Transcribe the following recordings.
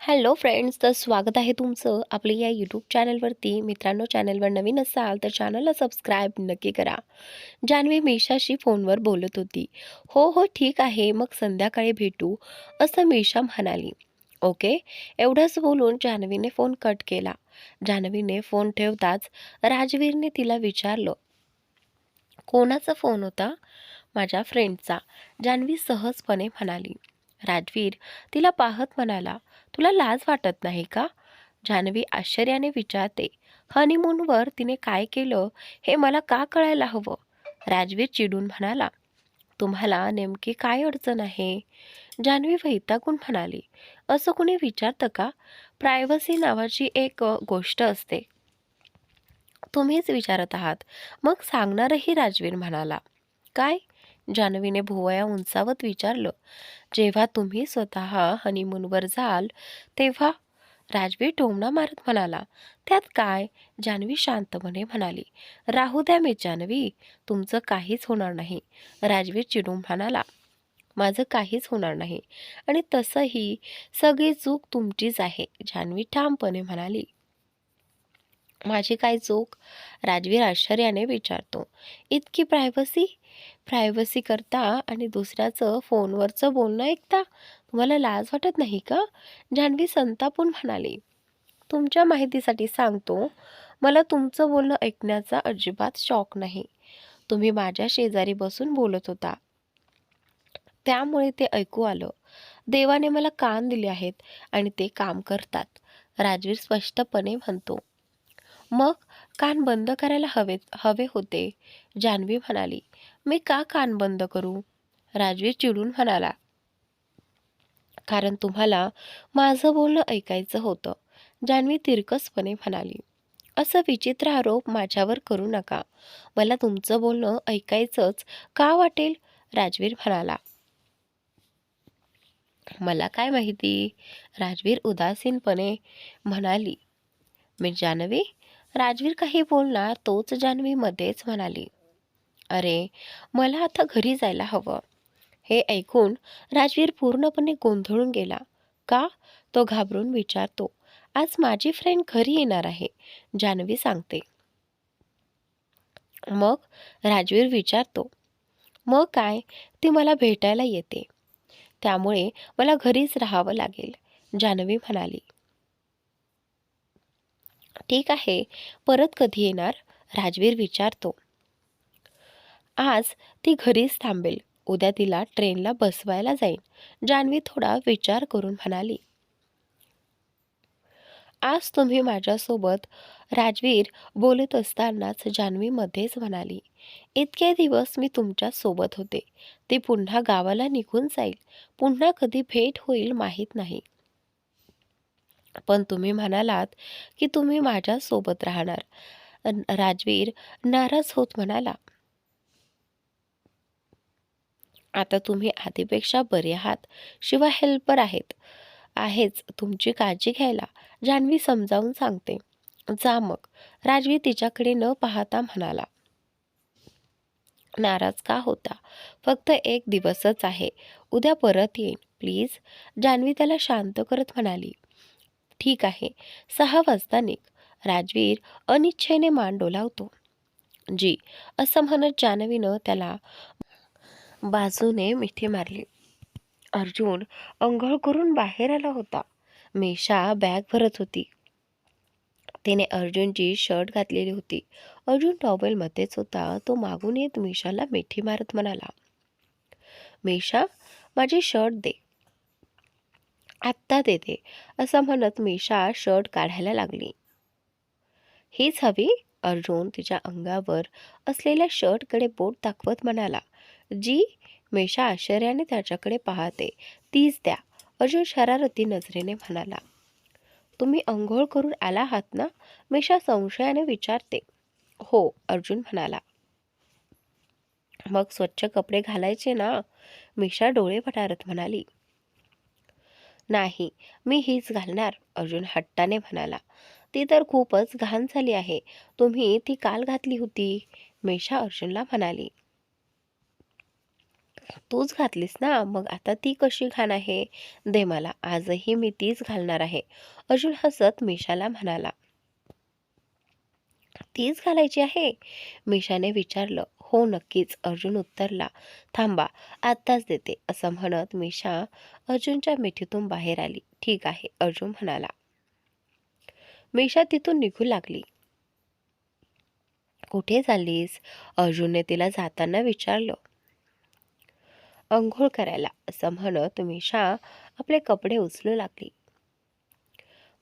Hello friends, तर स्वागत आहे तुमचं आपल्या या यूट्यूब चॅनलवरती. मित्रांनो, चॅनलवर नवीन असाल तर चॅनलला सबस्क्राईब नक्की करा. जान्हवी मीशाशी फोनवर बोलत होती. हो हो, ठीक आहे, मग संध्याकाळी भेटू, असं मीशा म्हणाली. ओके, एवढंच बोलून जान्हवीने फोन कट केला. जान्हवीने फोन ठेवताच राजवीरने तिला विचारलं, कोणाचा फोन होता? माझ्या फ्रेंडचा, जान्हवी सहजपणे म्हणाली. राजवीर तिला पाहत म्हणाला, तुला लाज वाटत नाही का? जान्हवी आश्चर्याने विचारते. हनीमूनवर तिने काय केलं हे मला का कळायला हवं? राजवीर चिडून म्हणाला, तुम्हाला नेमकी काय अडचण आहे? जान्हवी वैतागून म्हणाली, असं कुणी विचारतं का? प्रायव्हसी नावाची एक गोष्ट असते. तुम्हीच विचारत आहात, मग सांगणारही. राजवीर म्हणाला. काय? जान्हवीने भुवया उंचावत विचारलं. जेव्हा तुम्ही स्वतः हनीमूनवर जाल तेव्हा. राजवीर टोमणा मारत म्हणाला. त्यात काय? जान्हवी शांतपणे म्हणाली. राहू द्या मी जान्हवी, तुमचं काहीच होणार नाही. राजवीर चिडून म्हणाला, माझं काहीच होणार नाही, आणि तसंही सगळी चूक तुमचीच आहे. जान्हवी ठामपणे म्हणाली. माझी काय चूक? राजवीर आश्चर्याने विचारतो. इतकी प्रायव्हसी प्रायव्हसी करता आणि दुसऱ्याचं फोनवरचं बोलणं ऐकता? तुम्हाला लाज वाटत नाही का? जान्हवी संतापून म्हणाली. तुमच्या माहितीसाठी सांगतो, मला तुमचं बोलणं ऐकण्याचा अजिबात शौक नाही. तुम्ही माझ्या शेजारी बसून बोलत होता, त्यामुळे ते ऐकू आलं. देवाने मला कान दिले आहेत आणि ते काम करतात. राजवीर स्पष्टपणे म्हणतो. मग कान बंद करायला हवे होते. जान्हवी म्हणाली. मी का कान बंद करू? राजवीर चिडून म्हणाला. कारण तुम्हाला माझं बोलणं ऐकायचं होतं. जान्हवी तिरकसपणे म्हणाली. असं विचित्र आरोप माझ्यावर करू नका. मला तुमचं बोलणं ऐकायचंच का वाटेल? राजवीर म्हणाला. मला काय माहिती? राजवीर उदासीनपणे म्हणाली. मी जान्हवी. राजवीर काही बोलणार तोच जान्हवी मध्येच म्हणाली. अरे, मला आता घरी जायला हवं. हे ऐकून राजवीर पूर्णपणे गोंधळून गेला. का? तो घाबरून विचारतो. आज माझी फ्रेंड घरी येणार आहे, जान्हवी सांगते. मग? राजवीर विचारतो. मग काय, ती मला भेटायला येते, त्यामुळे मला घरीच राहावं लागेल, जान्हवी म्हणाली. ठीक आहे, परत कधी येणार? राजवीर विचारतो. आज ती घरीच थांबेल. उद्या तिला ट्रेनला बसवायला जाईन, जान्हवी थोडा विचार करून म्हणाली. आज तुम्ही माझ्यासोबत. राजवीर बोलत असतानाच जान्हवी मध्येच म्हणाली. इतके दिवस मी तुमच्या सोबत होते. ती पुन्हा गावाला निघून जाईल. पुन्हा कधी भेट होईल माहीत नाही. पण तुम्ही म्हणालात की तुम्ही माझ्या सोबत राहणार. राजवीर नाराज होत म्हणाला. आता तुम्ही आधीपेक्षा बरे आहात, शिवाय हेल्पर आहेच तुमची काळजी घ्यायला, जान्हवी समजावून सांगते. जा मग, राजवीर तिच्याकडे न पाहता म्हणाला. नाराज का होता? फक्त एक दिवसच आहे, उद्या परत येईन प्लीज, जान्हवी त्याला शांत करत म्हणाली. ठीक आहे, 6 वाजता निघ. राजवीर अनिच्छेने मान डोलावतो. जी, असं म्हणत जान्हवीनं त्याला बाजूने मिठी मारली. अर्जुन अंघोळ करून बाहेर आला होता. मीशा बॅग भरत होती. तिने अर्जुनची शर्ट घातलेली होती. अर्जुन टॉवेलमध्येच होता. तो मागून येत मीशाला मिठी मारत म्हणाला. मीशा, माझी शर्ट दे. आत्ता देते, असं म्हणत मीशा शर्ट काढायला लागली. हीच हवी? अर्जुन तिच्या अंगावर असलेल्या शर्टकडे बोट दाखवत म्हणाला. जी? मीशा आश्चर्याने त्याच्याकडे पाहते. तीच द्या, अर्जुन शरारती नजरेने म्हणाला. तुम्ही अंघोळ करून आला आहात ना? मीशा संशयाने विचारते. हो, अर्जुन म्हणाला. मग स्वच्छ कपडे घालायचे ना? मीशा डोळे फटारत म्हणाली. नाही, मी हीच घालणार, अर्जुन हट्टाने म्हणाला. ती तर खूपच घाण झाली आहे. तुम्ही ती काल घातली होती, मीशा अर्जुनला म्हणाली. तूच घातलीस ना, मग आता ती कशी घाण आहे? दे मला, आजही मी तीच घालणार आहे. अर्जुन हसत मिशाला म्हणाला. तीच घालायची आहे? मिशाने विचारलं. हो नक्कीच, अर्जुन उत्तरला. थांबा, आत्ताच देते, असं म्हणत मिशा अर्जुनच्या मिठीतून बाहेर आली. ठीक आहे, अर्जुन म्हणाला. मिशा तिथून निघू लागली. कुठे चाललीस? अर्जुनने तिला जाताना विचारलं. अंघोळ करायला, असं म्हणत मिशा आपले कपडे उचलू लागली.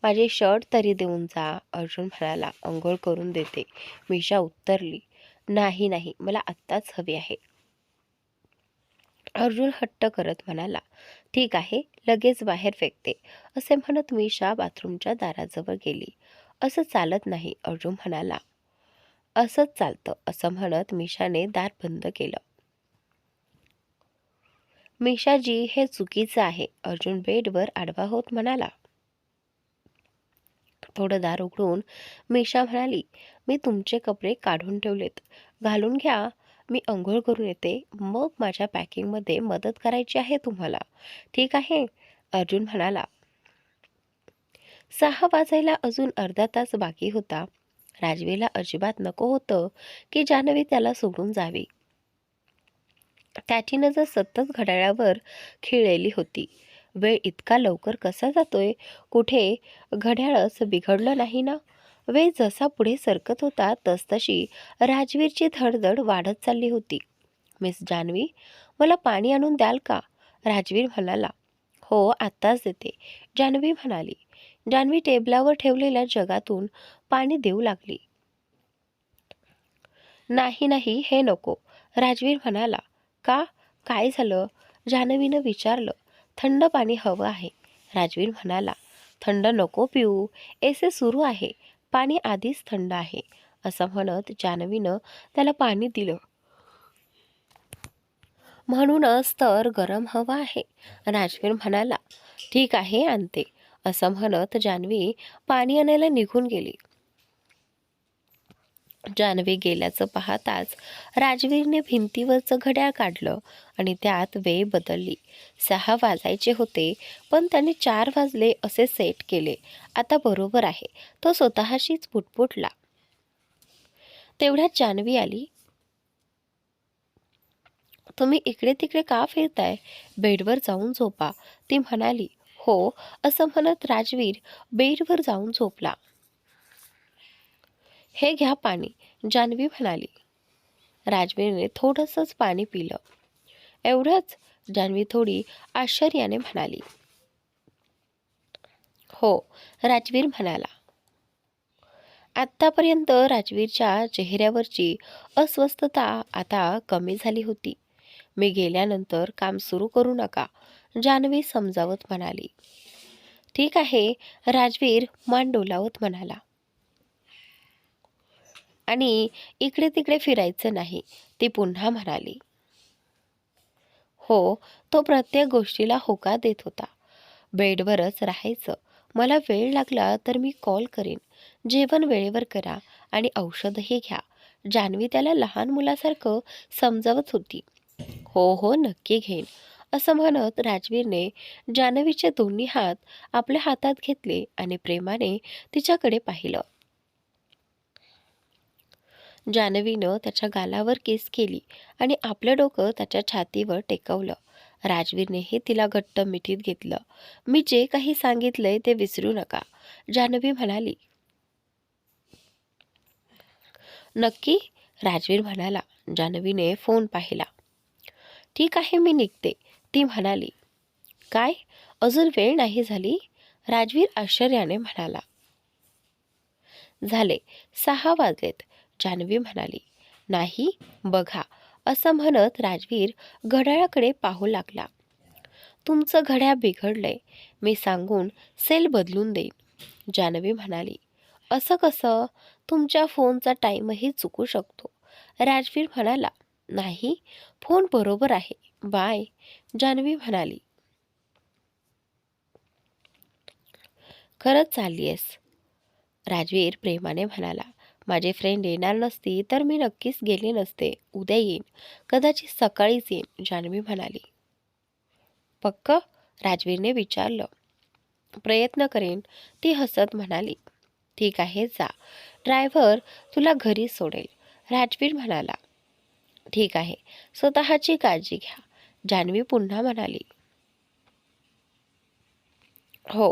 माझे शर्ट तरी देऊन जा, अर्जुन म्हणाला. अंघोळ करून देते, मिशा उत्तरली. नाही नाही, मला आत्ताच हवी आहे. अर्जुन हट्ट करत म्हणाला. ठीक आहे, लगेच बाहेर फेकते, असे म्हणत मिशा बाथरूमच्या दाराजवळ गेली. असं चालत नाही, अर्जुन म्हणाला. असंच चालतं, असं म्हणत मिशाने दार बंद केलं. मिशाजी, हे चुकीचं आहे, अर्जुन बेडवर आडवा होत म्हणाला. थोडं दार उघडून मिशा म्हणाली. मी तुमचे कपडे काढून ठेवलेत, घालून घ्या. मी अंघोळ करून येते, मग माझ्या पॅकिंगमध्ये मदत करायची आहे तुम्हाला, ठीक आहे? अर्जुन म्हणाला. 6 वाजायला अजून अर्धा तास बाकी होता. राजवीरला अजिबात नको होतं की जान्हवी त्याला सोडून जावी. त्याची नजर सतत घड्याळावर खिळलेली होती. वेळ इतका लवकर कसा जातोय? कुठे घड्याळच बिघडलं नाही ना? वेळ जसा पुढे सरकत होता तसतशी राजवीरची धडधड वाढत चालली होती. मिस जान्हवी, मला पाणी आणून द्याल का? राजवीर म्हणाला. हो, आत्ताच देते, जान्हवी म्हणाली. जान्हवी टेबलावर ठेवलेल्या जगातून पाणी देऊ लागली. नाही नाही, हे नको, राजवीर म्हणाला. का? काय झालं? जान्हवीनं विचारलं. थंड पाणी हवं आहे, राजवीर म्हणाला. थंड नको पिऊ, एसी सुरू आहे, पाणी आधीच थंड आहे, असं म्हणत जान्हवीनं त्याला पाणी दिलं. म्हणूनच तर गरम हवं आहे, राजवीर म्हणाला. ठीक आहे, आणते, असं म्हणत जान्हवी पाणी आणायला निघून गेली. जान्हवी गेल्याचं पाहताच राजवीरने भिंतीवरचं घड्याळ काढलं आणि त्यात वेळ बदलली. 6 वाजायचे होते, पण त्याने 4 वाजले असे सेट केले. आता बरोबर आहे, तो स्वतःशीच पुटपुटला. तेवढ्यात जान्हवी आली. तुम्ही इकडे तिकडे का फिरताय? बेडवर जाऊन झोपा, ती म्हणाली. हो, असं म्हणत राजवीर बेडवर जाऊन झोपला. हे घ्या पाणी, जान्हवी म्हणाली. राजवीरने थोडंसंच पाणी पिलं. एवढंच? जान्हवी थोडी आश्चर्याने म्हणाली. हो, राजवीर म्हणाला. आत्तापर्यंत राजवीरच्या चेहऱ्यावरची अस्वस्थता आता कमी झाली होती. मी गेल्यानंतर काम सुरू करू नका, जान्हवी समजावत म्हणाली. ठीक आहे, राजवीर मान डोलावत म्हणाला. आणि इकडे तिकडे फिरायचं नाही, ती पुन्हा म्हणाली. हो, तो प्रत्येक गोष्टीला होकार देत होता. बेडवरच राहायचं. मला वेळ लागला तर मी कॉल करीन. जेवण वेळेवर करा आणि औषधही घ्या, जान्हवी त्याला लहान मुलासारखं समजावत होती. हो हो, नक्की घेईन, असं म्हणत राजवीरने जान्हवीचे दोन्ही हात आपल्या हातात घेतले आणि प्रेमाने तिच्याकडे पाहिलं. जान्हवीनं त्याच्या गालावर किस केली आणि आपलं डोकं त्याच्या छातीवर टेकवलं. राजवीरनेही तिला घट्ट मिठीत घेतलं. मी जे काही सांगितलंय ते विसरू नका, जान्हवी म्हणाली. नक्की, राजवीर म्हणाला. जान्हवीने फोन पाहिला. ठीक आहे, मी निघते, ती म्हणाली. काय, अजून वेळ नाही झाली? राजवीर आश्चर्याने म्हणाला. झाले, 6 वाजलेत, जान्हवी म्हणाली. नाही, बघा, असं म्हणत राजवीर घड्याळाकडे पाहू लागला. तुमचं घड्याळ बिघडलंय, मी सांगून सेल बदलून देईन, जान्हवी म्हणाली. असं कसं? तुमच्या फोनचा टाईमही चुकू शकतो, राजवीर म्हणाला. नाही, फोन बरोबर आहे, बाय, जान्हवी म्हणाली. खरंच चाललीयस? राजवीर प्रेमाने म्हणाला. माझी फ्रेंड येणार नसती तर मी नक्कीच गेले नसते. उद्या येईन, कदाचित सकाळीच येईन, जान्हवी म्हणाली. पक्क? राजवीरने विचारलं. प्रयत्न करेन, ती हसत म्हणाली. ठीक आहे, जा. ड्रायव्हर तुला घरी सोडेल, राजवीर म्हणाला. ठीक आहे, स्वतःची काळजी घ्या, जान्हवी पुन्हा म्हणाली. हो,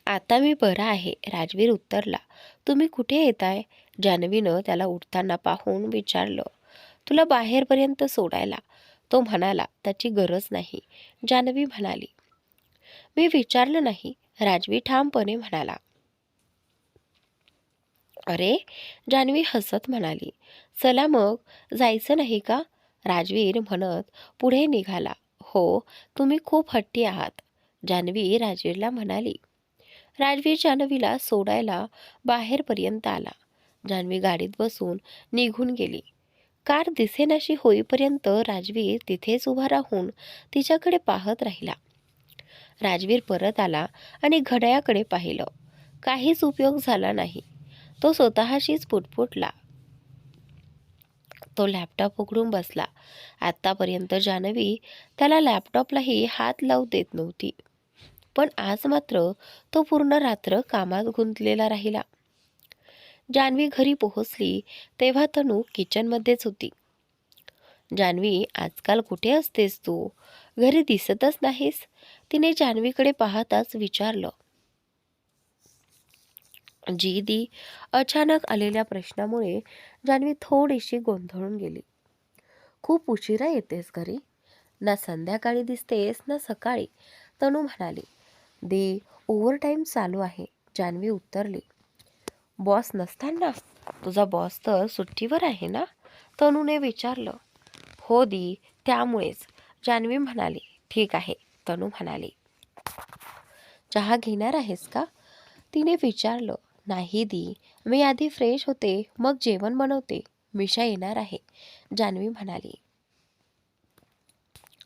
आता मी बरा आहे, राजवीर उत्तरला. तुम्ही कुठे येताय? जान्हवीनं त्याला उठताना पाहून विचारलं. तुला बाहेरपर्यंत सोडायला. तो म्हणाला, त्याची गरज नाही, जान्हवी म्हणाली. मी विचारलं नाही, राजवीर ठामपणे म्हणाला. अरे, जान्हवी हसत म्हणाली. चला मग, जायचं नाही का? राजवीर म्हणत पुढे निघाला. हो, तुम्ही खूप हट्टी आहात, जान्हवी राजवीरला म्हणाली. राजवीर जान्हवीला सोडायला बाहेरपर्यंत आला. जान्हवी गाडीत बसून निघून गेली. कार दिसेनाशी होईपर्यंत राजवीर तिथेच उभा राहून तिच्याकडे पाहत राहिला. राजवीर परत आला आणि घड्याळाकडे पाहिलं. काहीच उपयोग झाला नाही. तो स्वतःशीच पुटपुटला. तो लॅपटॉप उघडून बसला. आतापर्यंत जान्हवी त्याला लॅपटॉपलाही हात लावू देत नव्हती. पण आज मात्र तो पूर्ण रात्र कामात गुंतलेला राहिला. जान्हवी घरी पोहोचली तेव्हा तनू किचनमध्येच होती. जान्हवी, आजकाल कुठे असतेस तू? घरी दिसतच नाहीस, तिने जान्हवीकडे पाहताच विचारलं. जी अचानक आलेल्या प्रश्नामुळे जान्हवी थोडीशी गोंधळून गेली. खूप उशिरा येतेस घरी? ना संध्याकाळी दिसतेस ना सकाळी, तनू म्हणाली. दी ओव्हरटाईम चालू आहे, जान्हवी उत्तरली. बॉस नसताना? तुझा बॉस तर सुट्टीवर आहे ना? तनूने विचारलं. हो दी, त्यामुळेच, जान्हवी म्हणाली. ठीक आहे, तनू म्हणाली. चहा घेणार आहेस का? तिने विचारलं. नाही दी, मी आधी फ्रेश होते, मग जेवण बनवते. मिशा येणार आहे, जान्हवी म्हणाली.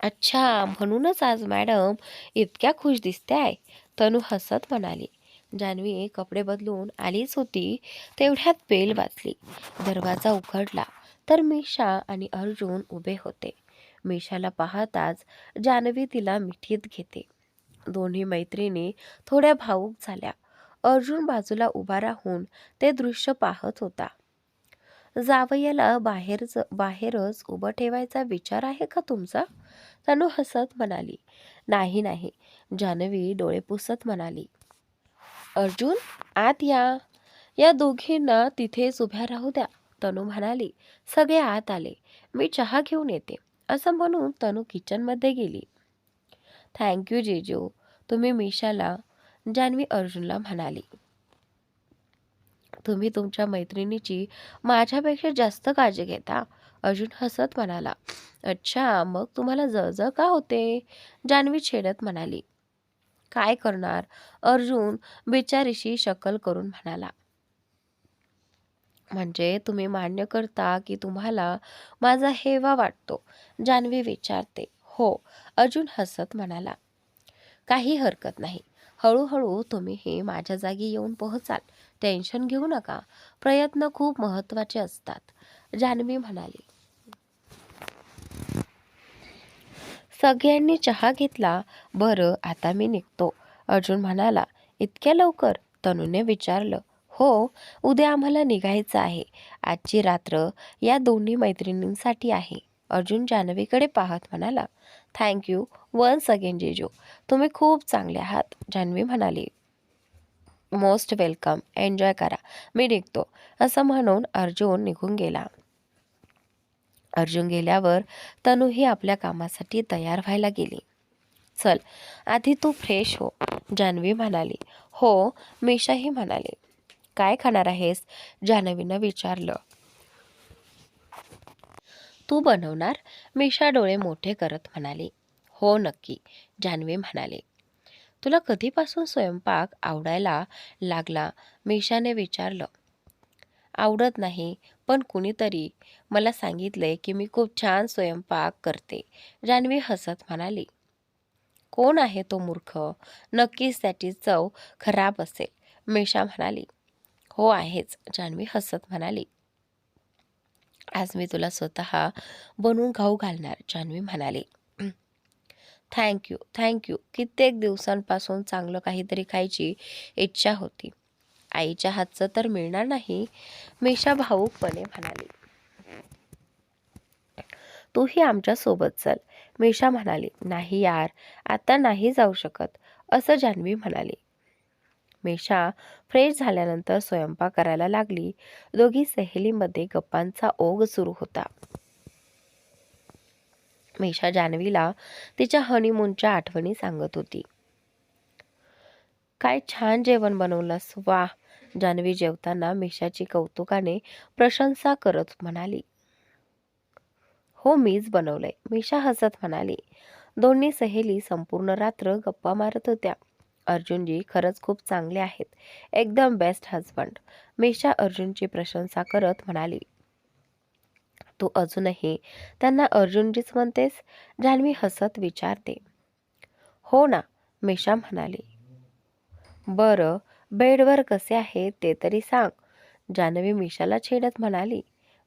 अच्छा, म्हणूनच आज मॅडम इतक्या खुश दिसताय, तनू हसत म्हणाली. जान्हवी कपडे बदलून आलीच होती तेवढ्यात बेल वाजली. दरवाजा उघडला तर मिशा आणि अर्जुन उभे होते. मिशाला पाहताच जान्हवी तिला मिठीत घेते. दोन्ही मैत्रिणी थोड्या भावूक झाल्या. अर्जुन बाजूला उभा राहून ते दृश्य पाहत होता. जावयाला बाहेरच उभं ठेवायचा विचार आहे का तुमचा? तनू हसत म्हणाली. नाही नाही, जान्हवी डोळे पुसत म्हणाली. अर्जुन, आत या. या दोघींना तिथेच उभ्या राहू द्या, तनू म्हणाली. सगळे आत आले. मी चहा घेऊन येते, असं म्हणून तनू किचनमध्ये गेली. थँक्यू जेजू, तुम्ही मिशाला, जान्हवी अर्जुनला म्हणाली. तुम्ही तुमच्या मैत्रिणीची माझ्यापेक्षा जास्त काळजी घेता, अर्जुन हसत म्हणाला. अच्छा, मग तुम्हाला जळजळ का होते? जान्हवी छेडत म्हणाली. काय करणार? अर्जुन बिचारीशी शकल करून म्हणाला. म्हणजे तुम्ही मान्य करता की तुम्हाला माझा हेवा वाटतो? जान्हवी विचारते. हो, अर्जुन हसत म्हणाला. काही हरकत नाही. हळूहळू तुम्हीही माझ्या जागी येऊन पोहोचाल. टेन्शन घेऊ नका. प्रयत्न खूप महत्त्वाचे असतात, जान्हवी म्हणाली. सगळ्यांनी चहा घेतला. बरं, आता मी निघतो, अर्जुन म्हणाला. इतक्या लवकर? तनूने विचारलं. हो, उद्या आम्हाला निघायचं आहे. आजची रात्र या दोन्ही मैत्रिणींसाठी आहे, अर्जुन जान्हवीकडे पाहत म्हणाला. थँक्यू वन्स अगेन जेजू, तुम्ही खूप चांगले आहात, जान्हवी म्हणाली. मोस्ट वेलकम, एन्जॉय करा, मी निघतो, असं म्हणून अर्जुन निघून गेला. अर्जुन गेल्यावर तनूही आपल्या कामासाठी तयार व्हायला गेली. चल, आधी तू फ्रेश हो, जान्हवी म्हणाली. हो, मिशाही म्हणाले. काय खाणार आहेस? जान्हवीनं विचारलं. तू बनवणार? मिशा डोळे मोठे करत म्हणाली. हो नक्की, जान्हवी म्हणाले. तुला कधीपासून स्वयंपाक आवडायला लागला? मिशाने विचारलं. आवडत नाही, पण कुणीतरी मला सांगितले की मी खूप छान स्वयंपाक करते, जान्हवी हसत म्हणाली. कोण आहे तो मूर्ख? नक्कीच त्याची चव खराब असेल, मिशा म्हणाली. हो आहेच, जान्हवी हसत म्हणाली. आज मी तुला स्वतः बनवून खाऊ घालणार, जान्हवी म्हणाली. Thank you, thank you. कित्येक दिवसांपासून चांगलं काहीतरी खायची इच्छा होती. आईच्या हातचं तर मिळणार नाही, मीशा भावूकपणे म्हणाली. तूही आमच्या सोबत चल, मीशा म्हणाली. नाही यार, आता नाही जाऊ शकत, असं जान्हवी म्हणाली. मीशा फ्रेश झाल्यानंतर स्वयंपाक करायला लागली. दोघी सहेलीमध्ये गप्पांचा ओघ सुरू होता. मीशा जान्हवीला तिच्या हनीमूनच्या आठवणी सांगत होती. काय छान जेवण बनवलंस, वा. जान्हवी जेवताना मीशाची कौतुकाने प्रशंसा करत म्हणाली. हो, मीच बनवलंय, मीशा हसत म्हणाली. दोन्ही सहेली संपूर्ण रात्र गप्पा मारत होत्या. अर्जुनजी खरंच खूप चांगले आहेत, एकदम बेस्ट हजबंड, मीशा अर्जुनची प्रशंसा करत म्हणाली. तू अजूनही त्यांना अर्जुनजीच म्हणतेस, जान्हवी हसत विचारते. हो ना, मीशा म्हणाली. बरं, बेडवर कसे आहे ते तरी सांग, जान्हवी मीशाला छेडत म्हणाली.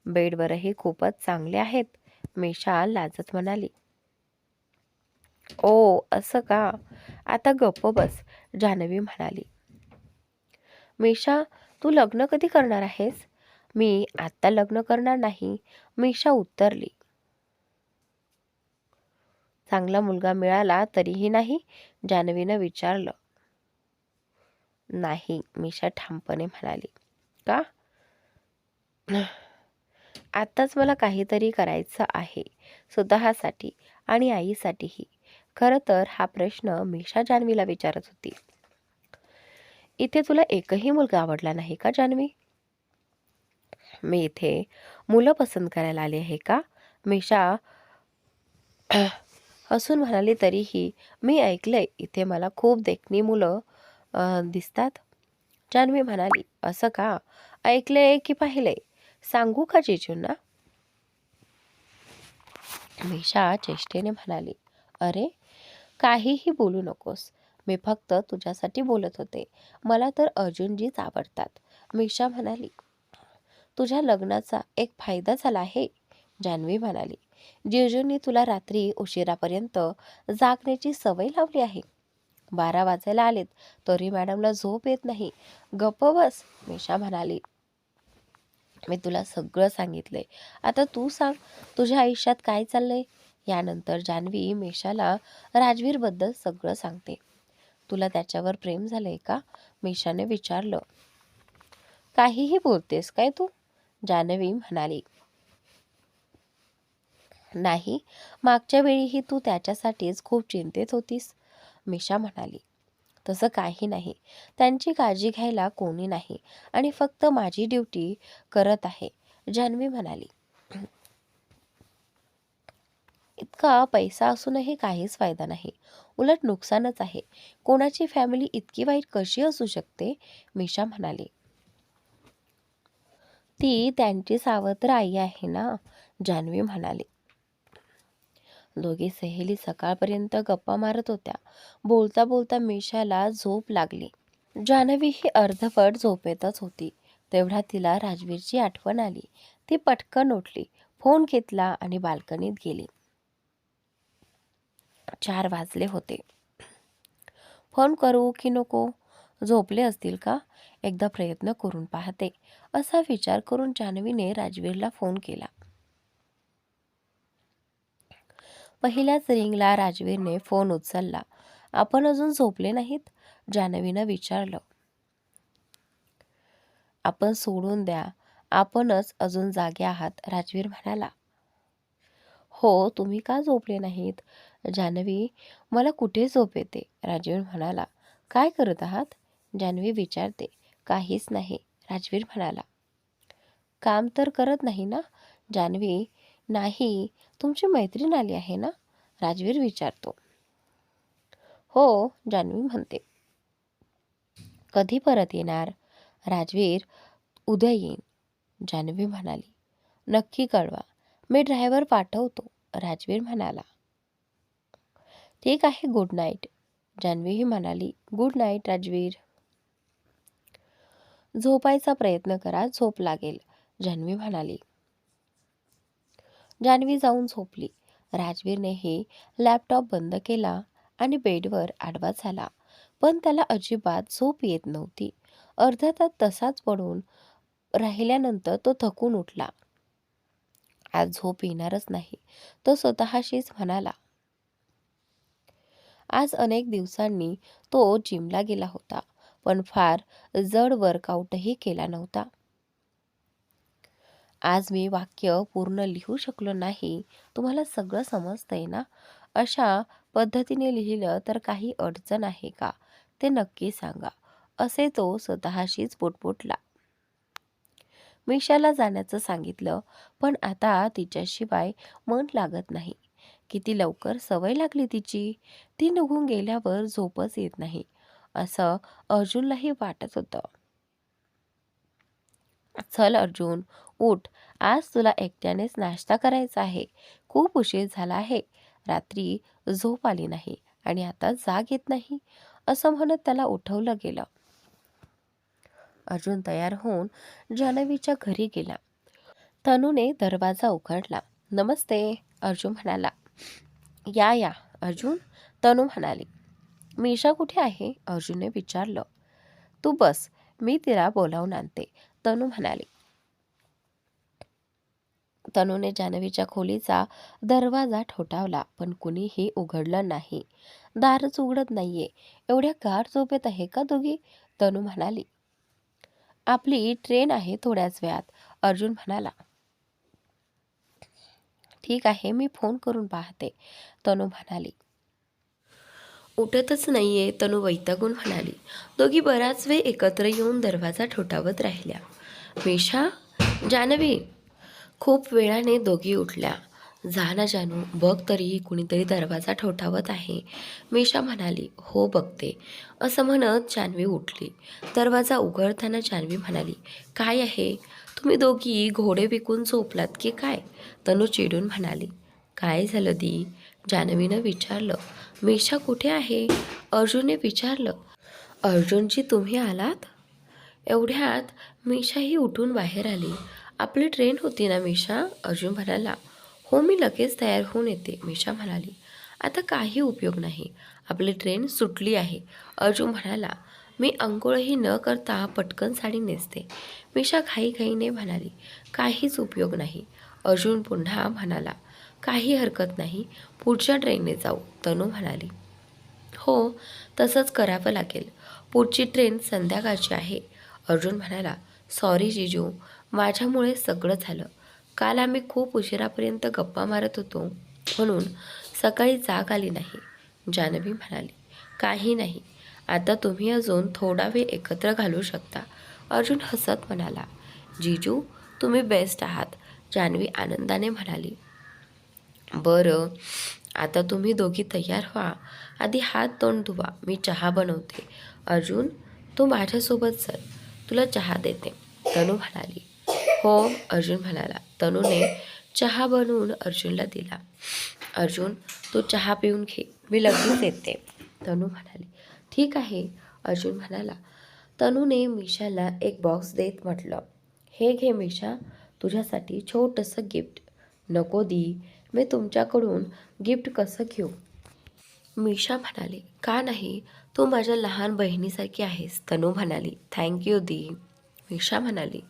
बेडवरही खूपच चांगले आहेत, मीशा लाजत म्हणाली. ओ, असं का? आता गप्प बस, जान्हवी म्हणाली. मीशा, तू लग्न कधी करणार आहेस? मी आत्ता लग्न करणार नाही, मीशा उत्तरली. चांगला मुलगा मिळाला तरीही नाही, जान्हवीनं विचारलं. नाही, मीशा ठामपणे म्हणाली. का? आत्ताच मला काहीतरी करायचं आहे, स्वतःसाठी आणि आईसाठीही. खरं तर हा प्रश्न मीशा जान्हवीला विचारत होती. इथे तुला एकही मुलगा आवडला नाही का जान्हवी? मी इथे मुलं पसंत करायला आले आहे का? मीशा हसून म्हणाली. तरीही मी ऐकलंय इथे मला खूप देखणी मुलं दिसतात, जान्हवी म्हणाली. असं का? ऐकलंय की पाहिलंय? सांगू का जिजूंना? मीशा चेष्टेने म्हणाली. अरे, काहीही बोलू नकोस, मी फक्त तुझ्यासाठी बोलत होते, मला तर अर्जुनजीच आवडतात, मीशा म्हणाली. तुझ्या लग्नाचा एक फायदा झाला आहे, जान्हवी म्हणाली. जिजूंनी तुला रात्री उशिरापर्यंत जागण्याची सवय लावली आहे. 12 वाजायला आलेत तरी मॅडमला झोप येत नाही. गप्प बस, मीशा म्हणाली. मी तुला सगळं सांगितलंय, आता तू सांग, तुझ्या आयुष्यात काय चाललंय? यानंतर जान्हवी मीशाला राजवीरबद्दल सगळं सांगते. तुला त्याच्यावर प्रेम झालंय का? मीशाने विचारलं. काहीही बोलतेस काय तू? जान्हवी म्हणाली. नाही, मागच्या वेळीही तू त्याच्यासाठीच खूप चिंतेत होतीस, मीशा म्हणाली. तसं काही नाही, त्यांची काळजी घ्यायला कोणी नाही आणि फक्त माझी ड्युटी करत आहे, जान्हवी म्हणाली. इतका पैसा असूनही काहीच फायदा नाही, उलट नुकसानच आहे. कोणाची फॅमिली इतकी वाईट कशी असू शकते? मीशा म्हणाली. ती त्यांची सावत्र आई आहे ना, जान्हवी म्हणाली. दोघी सहेली सकाळपर्यंत गप्पा मारत होत्या. बोलता बोलता मीशाला झोप लागली. जान्हवी ही अर्धवट झोपेतच होती. तेवढ्या तिला राजवीरची आठवण आली. ती पटकन उठली, फोन घेतला आणि बाल्कनीत गेली. 4 वाजले होते. फोन करू की नको? झोपले असतील का? एकदा प्रयत्न करून पाहते, असा विचार करून जान्हवीने राजवीरला फोन केला. पहिल्याच रिंगला राजवीरने फोन उचलला. आपण अजून झोपले नाहीत? जान्हवीनं विचारलं. आपण सोडून द्या, आपणच अजून जागे आहात, राजवीर म्हणाला. हो, तुम्ही का झोपले नाहीत? जान्हवी, मला कुठे झोप येते, राजवीर म्हणाला. काय करत आहात? जान्हवी विचारते. काहीच नाही, राजवीर म्हणाला. काम तर करत नाही ना? जान्हवी, नाही, तुमची मैत्रीण आली आहे ना? राजवीर विचारतो. हो, जान्हवी म्हणते. कधी परत येणार? राजवीर, उद्या येईन, जान्हवी म्हणाली. नक्की कळवा, मी ड्रायव्हर पाठवतो, राजवीर म्हणाला. ठीक आहे, गुड नाईट, जान्हवीही म्हणाली. Good night, Rajveer. झोपायचा प्रयत्न करा, झोप लागेल, जान्हवी म्हणाली. जान्हवी जाऊन झोपली. राजवीरनेही लॅपटॉप बंद केला आणि बेडवर आडवा झाला. पण त्याला अजिबात झोप येत नव्हती. अर्धा तास तसाच पडून राहिल्यानंतर तो थकून उठला. आज झोप येणारच नाही, तो स्वतःशीच म्हणाला. आज अनेक दिवसांनी तो जिमला गेला होता, पण फार जड वर्कआउटही केला नव्हता. आज मी वाक्य पूर्ण लिहू शकलो नाही. तुम्हाला सगळं समजतंय ना? अशा पद्धतीने लिहिलं तर काही अडचण आहे का? ते नक्की सांगा, असे तो स्वतःशीच पुटपुटला. मिशाला जाण्याचं सांगितलं, पण आता तिच्याशिवाय मन लागत नाही. किती लवकर सवय लागली तिची. ती निघून गेल्यावर झोपच येत नाही, असं अर्जुनलाही वाटत होतं. चल अर्जुन, उठ. आज तुला एकट्यानेच नाश्ता करायचा आहे. खूप उशीर झाला आहे. रात्री झोप आली नाही आणि आता जाग येत नाही, असं म्हणत त्याला उठवलं गेलं. अर्जुन तयार होऊन जान्हवीच्या घरी गेला. तनूने दरवाजा उघडला. नमस्ते, अर्जुन म्हणाला. या या अर्जुन, तनू म्हणाली. मीशा कुठे आहे? अर्जुनने विचारलं. तू बस, मी तिला बोलावून आणते, तनू म्हणाली. तनूने जान्हवीच्या खोलीचा दरवाजा ठोठावला, पण कुणीही उघडलं नाही. दारच उघडत नाहीये. एवढ्या गाढ झोपेत आहे का दोघी? तनू म्हणाली. आपली ट्रेन आहे थोड्याच वेळात, अर्जुन म्हणाला. ठीक आहे, मी फोन करून पाहते, तनू म्हणाली. उठतच नाहीये, तनू वैतागून म्हणाली. दोघी बराच वेळ एकत्र येऊन दरवाजा ठोठावत राहिल्या. मीशा, जान्हवी. खूप वेळाने दोघी उठल्या. जा ना जानू, बघ तरी कुणीतरी दरवाजा ठोठावत आहे, मीशा म्हणाली. हो बघते, असं म्हणत जान्हवी उठली. दरवाजा उघडताना जान्हवी म्हणाली. काय आहे? तुम्ही दोघी घोडे विकून झोपलात की काय? तनू चिडून म्हणाली. काय झालं दी? जान्हवीनं विचारलं. मीशा कुठे आहे? अर्जुनने विचारलं. अर्जुनजी, तुम्ही आलात? एवढ्यात मीशाही उठून बाहेर आली. आपली ट्रेन होती ना मीशा? अर्जुन म्हणाला. हो, मी लगेच तयार होऊन येते, मीशा म्हणाली. आता काही उपयोग नाही, आपली ट्रेन सुटली आहे, अर्जुन म्हणाला. मी अंघोळही न करता पटकन साडी नेसते, मीशा घाईघाईने म्हणाली. काहीच उपयोग नाही, अर्जुन पुन्हा म्हणाला. काही हरकत नाही, पुढच्या ट्रेनने जाऊ, तनू म्हणाली. हो, तसंच करावं लागेल, पुढची ट्रेन संध्याकाळची आहे, अर्जुन म्हणाला. सॉरी जिजू, माझ्यामुळे सगळं झालं. काल आम्ही खूप उशिरापर्यंत गप्पा मारत होतो, म्हणून सकाळी जाग आली नाही, जान्हवी म्हणाली. काही नाही, आता तुम्ही अजून थोडा वेळ एकत्र घालवू शकता, अर्जुन हसत म्हणाला. जिजू, तुम्ही बेस्ट आहात, जान्हवी आनंदाने म्हणाली. बरं, आता तुम्ही दोघी तयार व्हा. आधी हात तोंड धुवा, मी चहा बनवते. अर्जुन, तू माझ्यासोबत चल, तुला चहा देते, तनू म्हणाली. हो, अर्जुन म्हणाला. तनूने चहा बनवून अर्जुनला दिला. अर्जुन, तू चहा पिऊन घे, मी लगेच येते, तनू म्हणाली. ठीक आहे, अर्जुन म्हणाला. तनूने मिशाला एक बॉक्स देत म्हटलं. हे घे मिशा, तुझ्यासाठी छोटंसं गिफ्ट. नको दी, मी तुमच्याकडून गिफ्ट कसं घेऊ? मिशा म्हणाली. का नाही, तू माझ्या लहान बहिणीसारखी आहेस, तनू म्हणाली. थँक्यू दी, मिशा म्हणाली.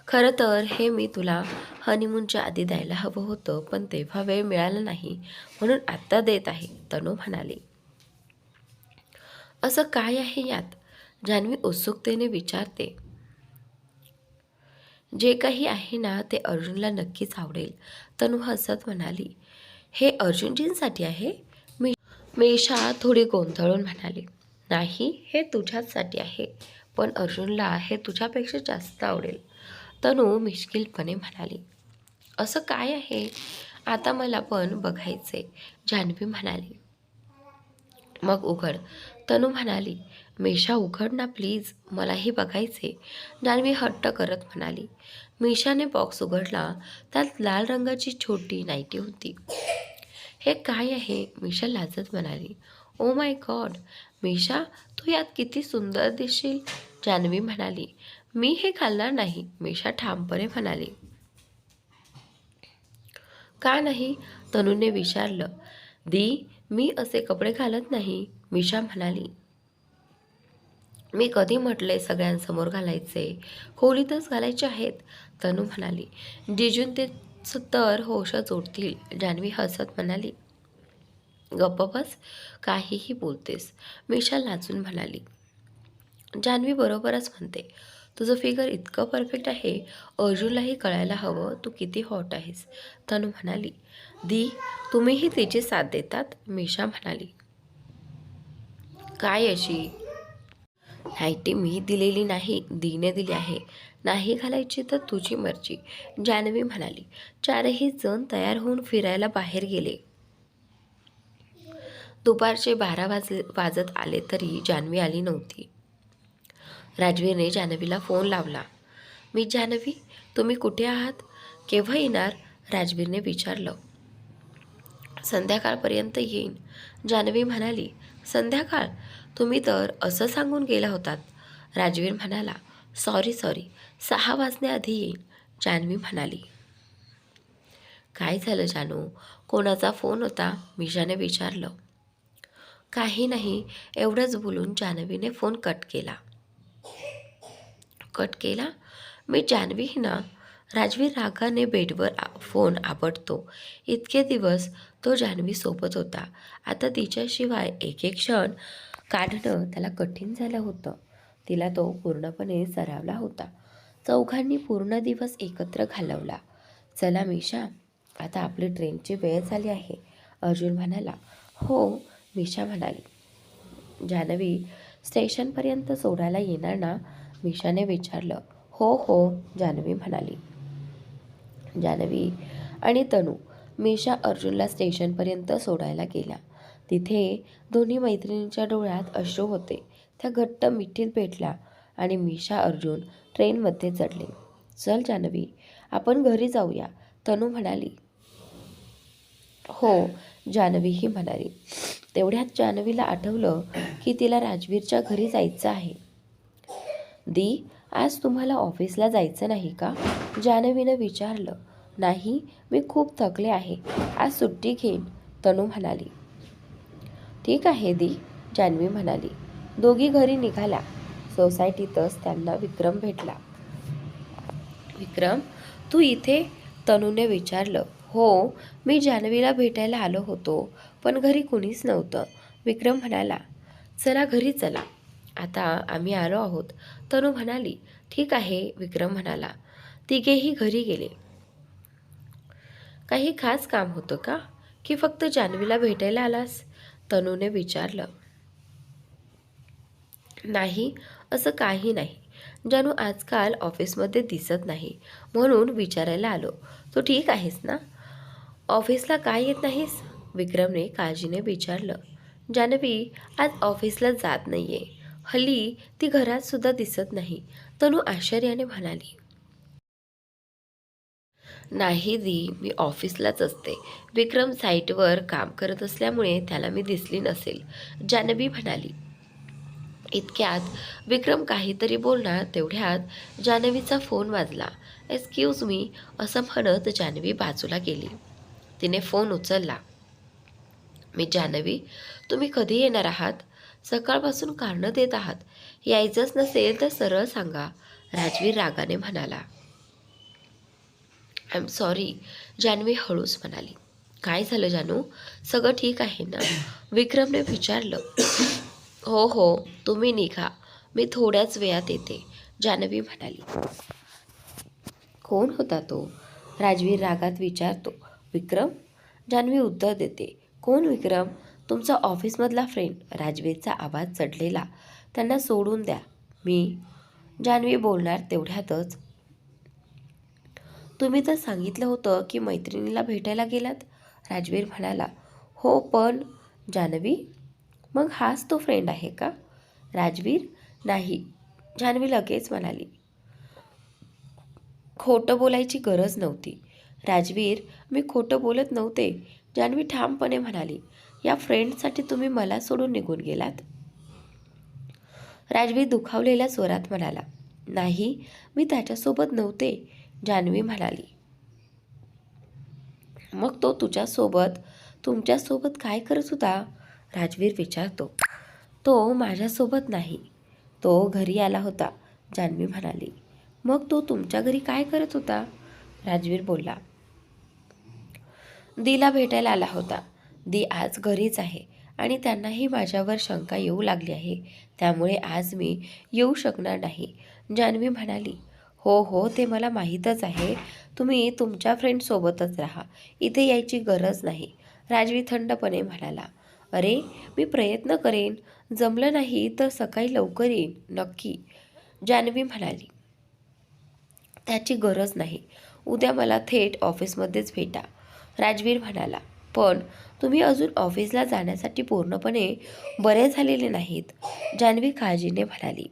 खरं तर हे मी तुला हनीमूनच्या आधी द्यायला हवं होतं, पण तेव्हा वेळ मिळाला नाही, म्हणून आत्ता देत आहे, तनू म्हणाली. असं काय आहे यात? जान्हवी उत्सुकतेने विचारते. जे काही आहे ना ते अर्जुनला नक्कीच आवडेल, तनू हसत म्हणाली. हे अर्जुनजींसाठी आहे? मेशा थोडी गोंधळून म्हणाली. नाही, हे तुझ्याचसाठी आहे, पण अर्जुनला हे तुझ्यापेक्षा जास्त आवडेल, तनू मिश्किलपणे म्हणाली. असं काय आहे? आता मला पण बघायचंय, जान्हवी म्हणाली. मग उघड, तनू म्हणाली. मेशा उघड ना प्लीज, मलाही बघायचे, जान्हवी हट्ट करत म्हणाली. मेशाने बॉक्स उघडला. त्यात लाल रंगाची छोटी नाईटी होती. हे काय आहे? मिशा लाजत म्हणाली. ओ माय गॉड, मिशा, तू यात किती सुंदर दिसशील, जान्हवी म्हणाली. मी हे घालणार नाही, मीशा ठामपणे म्हणाली. का नाही? तनूने विचारलं. दी, मी असे कपडे घालत नाही, मीशा म्हणाली. मी कधी म्हटलंय सगळ्यांसमोर घालायचे, खोलीतच घालायचे आहेत, तनू म्हणाली. जिजून ते तर होशच उडतील, जान्हवी हसत म्हणाली. गप्प बस, काहीही बोलतेस, मीशा लाजून म्हणाली. जान्हवी बरोबरच म्हणते, तुझं फिगर इतकं परफेक्ट आहे, अर्जुनलाही कळायला हवं तू किती हॉट आहेस, तनू म्हणाली. दी, तुम्हीही तिची साथ देतात, मीशा म्हणाली. काय अशी? नाईटी मी दिलेली नाही, दीने दिली आहे. नाही घालायची तर तुझी मर्जी, जान्हवी म्हणाली. चारही जण तयार होऊन फिरायला बाहेर गेले. दुपारचे 12 वाजत आले तरी जान्हवी आली नव्हती. राजवीरने जान्हवीला फोन लावला. मी जान्हवी, तुम्ही कुठे आहात? केव्हा येणार? राजवीरने विचारलं. संध्याकाळपर्यंत येईन, जान्हवी म्हणाली. संध्याकाळ? तुम्ही तर असं सांगून गेला होतात, राजवीर म्हणाला. सॉरी 6 वाजण्याआधी येईन, जान्हवी म्हणाली. काय झालं जानू? कोणाचा फोन होता? मीशाने विचारलं. काही नाही, एवढंच बोलून जान्हवीने फोन कट केला. कट केला? मी जान्हवी ना? राजवीर रागाने बेडवर फोन आपटतो. इतके दिवस तो जान्हवी सोबत होता, आता तिच्याशिवाय एक एक क्षण काढणं त्याला कठीण झालं होतं. तिला तो पूर्णपणे सरावला होता. चौघांनी पूर्ण दिवस एकत्र घालवला. चला मीशा, आता आपली ट्रेनची वेळ झाली आहे, अर्जुन म्हणाला. हो, मीशा म्हणाली. जान्हवी स्टेशनपर्यंत सोडायला येणार ना? मीशाने विचारलं. हो हो, जान्हवी म्हणाली. जान्हवी आणि तनू मीशा अर्जुनला स्टेशनपर्यंत सोडायला गेल्या. तिथे दोन्ही मैत्रिणींच्या डोळ्यात अश्रू होते. त्या घट्ट मिठीत भेटल्या आणि मीशा अर्जुन ट्रेनमध्ये चढले. चल जान्हवी, आपण घरी जाऊया, तनू म्हणाली. हो, जान्हवीही म्हणाली. तेवढ्यात जान्हवीला आठवलं की तिला राजवीरच्या घरी जायचं आहे. दी, आज तुम्हाला ऑफिसला जायचं नाही का? जान्हवीनं विचारलं. नाही, मी खूप थकले आहे, आज सुट्टी घेईन, तनू म्हणाली. ठीक आहे दी, जान्हवी म्हणाली. दोघी घरी निघाल्या. सोसायटीतच त्यांना विक्रम भेटला. विक्रम, तू इथे? तनूने विचारलं. हो, मी जान्हवीला भेटायला आलो होतो, पण घरी कुणीच नव्हतं, विक्रम म्हणाला. चला घरी चला, आता आम्ही आलो आहोत, तनू म्हणाली. ठीक आहे, विक्रम म्हणाला. तिघेही घरी गेले. काही खास काम होतं का, की फक्त जान्हवीला भेटायला आलास? तनूने विचारलं. नाही, असं काही नाही. जानू आजकाल ऑफिसमध्ये दिसत नाही, म्हणून विचारायला आलो. तू ठीक आहेस ना? ऑफिसला काय येत नाहीस? विक्रमने काळजीने विचारलं. जान्हवी आज ऑफिसला जात नाहीये. हल्ली ती घरात सुद्धा दिसत नाही, तनू आश्चर्याने म्हणाली. नाही दी, मी ऑफिसलाच असते. विक्रम साईटवर काम करत असल्यामुळे त्याला मी दिसली नसेल, जान्हवी म्हणाली. इतक्यात विक्रम काहीतरी बोलणार तेवढ्यात जान्हवीचा फोन वाजला. एक्सक्यूज मी, असं म्हणत जान्हवी बाजूला गेली. तिने फोन उचलला. मी जान्हवी, तुम्ही कधी येणार आहात? सकाळपासून कारणं देत आहात, यायचंच नसेल तर सरळ सांगा, राजवीर रागाने म्हणाला. आय एम सॉरी, जान्हवी हळूच म्हणाली. काय झालं जानू, सगळं ठीक आहे ना? विक्रमने विचारलं. हो हो, तुम्ही निघा, मी थोड्याच वेळात येते, जान्हवी म्हणाली. कोण होता तो? राजवीर रागात विचारतो. विक्रम, जान्हवी उत्तर देते. कोण विक्रम? तुमचा ऑफिसमधला फ्रेंड, राजवीरचा आवाज चढलेला. त्यांना सोडून द्या. मी, जान्हवी बोलणार तेवढ्यातच. तुम्ही तर सांगितलं होतं की मैत्रिणीला भेटायला गेलात, राजवीर म्हणाला. हो पण, जान्हवी, मग हाच तो फ्रेंड आहे का? राजवीर, नाही, जान्हवी लगेच म्हणाली. खोटं बोलायची गरज नव्हती. राजवीर, मी खोटं बोलत नव्हते, जान्हवी ठामपणे म्हणाली. या फ्रेंडसाठी तुम्ही मला सोडून निघून गेलात? राजवीर दुखावलेल्या स्वरात म्हणाला. नाही, मी त्याच्यासोबत नव्हते, जान्हवी म्हणाली. मग तो तुमच्यासोबत काय करत होता? राजवीर विचारतो. तो माझ्यासोबत नाही, तो घरी आला होता, जान्हवी म्हणाली. मग तो तुमच्या घरी काय करत होता? राजवीर बोलला. दीला भेटायला आला होता. दी आज घरीच आहे आणि त्यांनाही माझ्यावर शंका येऊ लागली आहे, त्यामुळे आज मी येऊ शकणार नाही, जान्हवी म्हणाली. हो हो, ते मला माहीतच आहे. तुम्ही तुमच्या फ्रेंडसोबतच राहा, इथे यायची गरज नाही, राजवीर थंडपणे म्हणाला. अरे, मी प्रयत्न करेन, जमलं नाही तर सकाळी लवकर येईन, नक्की, जान्हवी म्हणाली. त्याची गरज नाही, उद्या मला थेट ऑफिसमध्येच भेटा, राजवीर म्हणाला. पण तुम्ही अजून ऑफिसला जाण्यासाठी पूर्णपणे बरे झालेले नाहीत, जान्हवी काळजीने म्हणाली.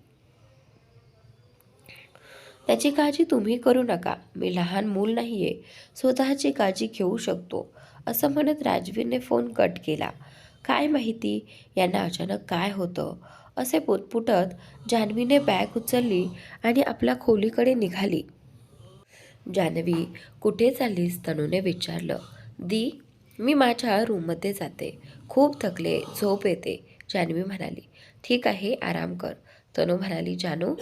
त्याची काळजी तुम्ही करू नका, मी लहान मूल नाहीये, स्वतःची काळजी घेऊ शकतो, असं म्हणत राजवीरने फोन कट केला. काय माहिती यांना अचानक काय होतं, असे पुटपुटत जान्हवीने बॅग उचलली आणि आपल्या खोलीकडे निघाली. जान्हवी, कुठे चाललीस? तनूने विचारलं. दी, मी माझ्या रूममध्ये जाते, खूप थकले, झोप येते, जान्हवी म्हणाली. ठीक आहे, आराम कर, तनू म्हणाली. जानू,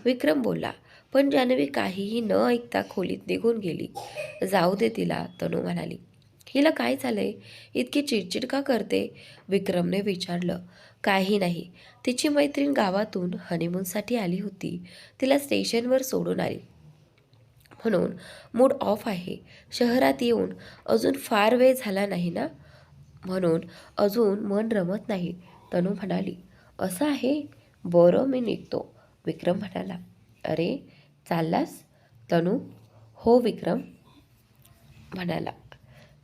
विक्रम बोलला, पण जान्हवी काहीही न ऐकता खोलीत निघून गेली. जाऊ दे तिला, तनू म्हणाली. हिला काय झालंय, इतकी चिडचिड का करते? विक्रमने विचारलं. काही नाही, तिची मैत्रीण गावातून हनीमूनसाठी आली होती, तिला स्टेशनवर सोडून आली, म्हणून मूड ऑफ आहे. शहरात येऊन अजून फार वेळ झाला नाही ना, म्हणून अजून मन रमत नाही, तनू म्हणाली. असं आहे, बरं, मी निघतो, विक्रम म्हणाला. अरे, चाललास? तनू. हो, विक्रम म्हणाला.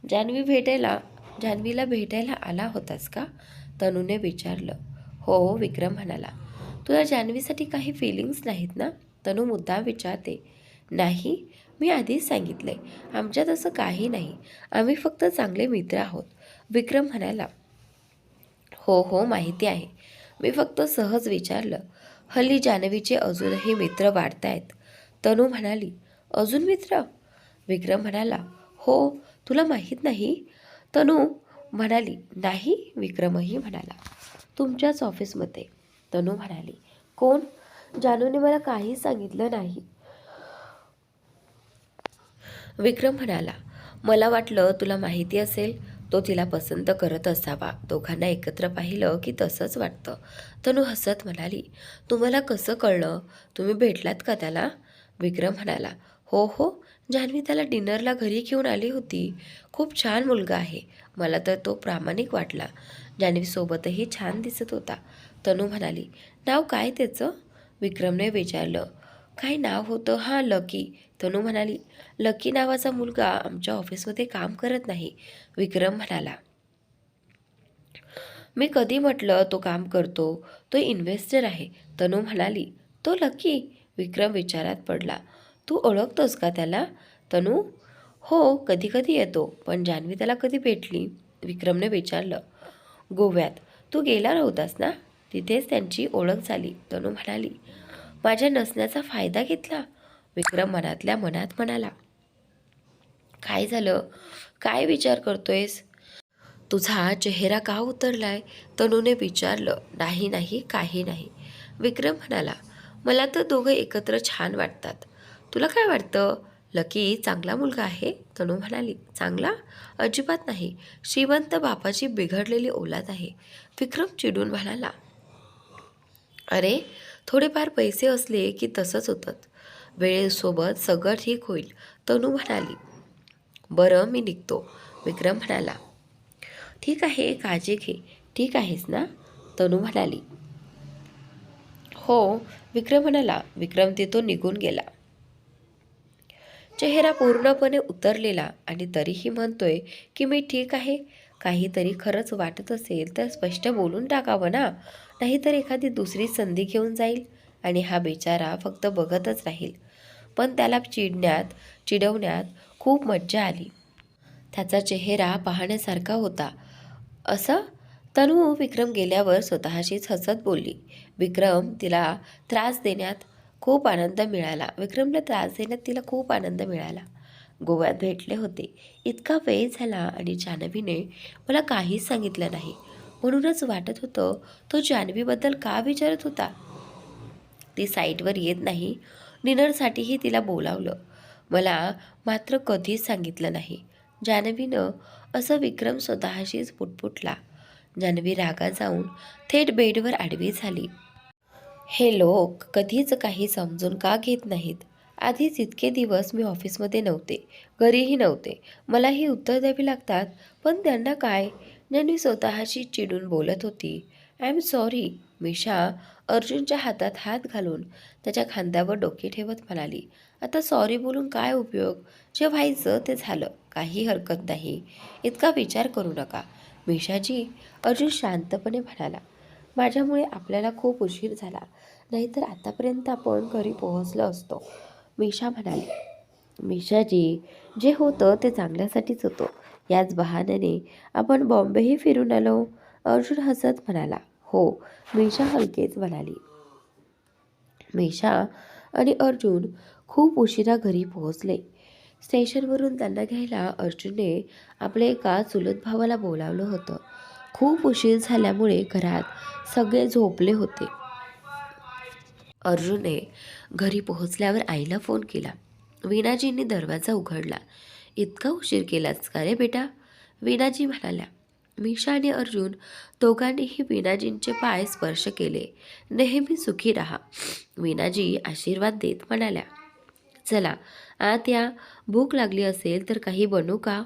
जान्हवीला भेटायला आला होतास का? तनूने विचारलं. हो, विक्रम म्हणाला. तुला जान्हवीसाठी काही फिलिंग्स नाहीत ना? तनू मुद्दाम विचारते. नाही, मी आधीच सांगितलंय, आमच्यात असं काही नाही, आम्ही फक्त चांगले मित्र आहोत, विक्रम म्हणाला. हो हो, माहिती आहे, मी फक्त सहज विचारलं. हल्ली जान्हवीचे अजूनही मित्र वाढतायत, तनू म्हणाली. अजून मित्र? विक्रम म्हणाला. हो, तुला माहीत नाही? तनू म्हणाली. नाही, विक्रमही म्हणाला. तुमच्याच ऑफिसमध्ये, तनू म्हणाली. कोण? जानूने मला काही सांगितलं नाही, विक्रम म्हणाला. मला वाटलं तुला माहिती असेल, तो तिला पसंत करत असावा, दोघांना एकत्र पाहिलं की तसंच वाटतं, तनू हसत म्हणाली. तुम्हाला कसं कळलं? तुम्ही भेटलात का त्याला? विक्रम म्हणाला. हो हो, जान्हवी त्याला डिनरला घरी घेऊन आली होती, खूप छान मुलगा आहे, मला तर तो प्रामाणिक वाटला, जान्हवीसोबतही छान दिसत होता, तनू म्हणाली. नाव काय त्याचं? विक्रमने विचारलं. काय नाव होतं? हां, लकी, तनू म्हणाली. लकी नावाचा मुलगा आमच्या ऑफिसमध्ये काम करत नाही, विक्रम म्हणाला. मी कधी म्हटलं तो काम करतो? तो इन्व्हेस्टर आहे, तनू म्हणाली. तो लकी? विक्रम विचारात पडला. तू ओळखतोस का त्याला? तनू. हो, कधी कधी येतो, पण जान्हवी त्याला कधी भेटली? विक्रमने विचारलं. गोव्यात. तू गेला नव्हतास ना, तिथेच त्यांची ओळख झाली, तनू म्हणाली. माझ्या नसण्याचा फायदा घेतला, विक्रम मनातल्या मनात म्हणाला. काय झालं? काय विचार करतोयस? तुझा चेहरा का उतरलाय? तनूने विचारलं. नाही नाही, काही नाही, विक्रम म्हणाला. मला तर दोघं एकत्र छान वाटतात. तुला काय वाटतं? लकी चांगला मुलगा आहे, तनू म्हणाली. चांगला? अजिबात नाही, श्रीमंत बापाची बिघडलेली औलाद आहे, विक्रम चिडून म्हणाला. अरे, थोडेफार पैसे असले की तसंच होतं, वेळेसोबत सगळं ठीक होईल, तनू म्हणाली. बरं, मी निघतो, विक्रम म्हणाला. ठीक आहे, काळजी घे, ठीक आहेस ना, तनू म्हणाली. हो, विक्रम म्हणाला. विक्रम तिथून निघून गेला. चेहरा पूर्णपणे उतरलेला आणि तरीही म्हणतोय की मी ठीक आहे. काहीतरी खरंच वाटत असेल तर स्पष्ट बोलून टाकावं ना, नाहीतर एखादी दुसरी संधी घेऊन जाईल आणि हा बिचारा फक्त बघतच राहील. पण त्याला चिडवण्यात खूप मज्जा आली. त्याचा चेहरा पाहण्यासारखा होता. असं? तनू विक्रम गेल्यावर स्वतःशीच हसत बोलली. विक्रम तिला त्रास देण्यात खूप आनंद मिळाला. विक्रमला त्रास देण्यात तिला खूप आनंद मिळाला. गोव्यात भेटले होते. इतका वेळ झाला आणि जान्हवीने मला काहीच सांगितलं नाही. म्हणूनच वाटत होतं तो जान्हवीबद्दल का विचारत होता. ती साईटवर येत नाही. डिनरसाठीही तिला बोलावलं. मला मात्र कधीच सांगितलं नाही. जान्हवीनं असं विक्रम स्वतःशीच पुटपुटला. जान्हवी रागात जाऊन थेट बेडवर आडवी झाली. हे लोक कधीच काही समजून का घेत नाहीत. आधीच इतके दिवस मी ऑफिसमध्ये नव्हते, घरीही नव्हते. मलाही उत्तर द्यावी लागतात. पण त्यांना काय. ज्यांनी स्वतःशी चिडून बोलत होती. I am sorry. मिशा अर्जुनच्या हातात हात घालून त्याच्या खांद्यावर डोके ठेवत म्हणाली. आता सॉरी बोलून काय उपयोग. जे व्हायचं ते झालं. काही हरकत नाही. इतका विचार करू नका. मिशाजी, अर्जुन शांतपणे म्हणाला. माझ्यामुळे आपल्याला खूप उशीर झाला. नाहीतर आतापर्यंत आपण घरी पोहोचलो असतो. मिशा म्हणाली. मिशाजी, जे होतं ते चांगल्यासाठीच होतं. याच बहाण्याने आपण बॉम्बेही फिरून आलो. अर्जुन हसत म्हणाला. हो, मिशा हलकेच म्हणाली. मिशा आणि अर्जुन खूप उशिरा घरी पोहोचले. स्टेशनवरून त्यांना घ्यायला अर्जुनने आपल्या एका चुलत भावाला बोलावलं होतं. खूप उशीर झाल्यामुळे घरात सगळे झोपले होते. अर्जुनने घरी पोहोचल्यावर आईला फोन केला. वीणाजींनी दरवाजा उघडला. इतका उशीर केलास का रे बेटा. वीणाजी म्हणाल्या. मिशा आणि अर्जुन दोघांनीही वीणाजींचे पाय स्पर्श केले. नेहमी सुखी राहा. वीणाजी आशीर्वाद देत म्हणाल्या. चला आत या. भूक लागली असेल तर काही बनवू का.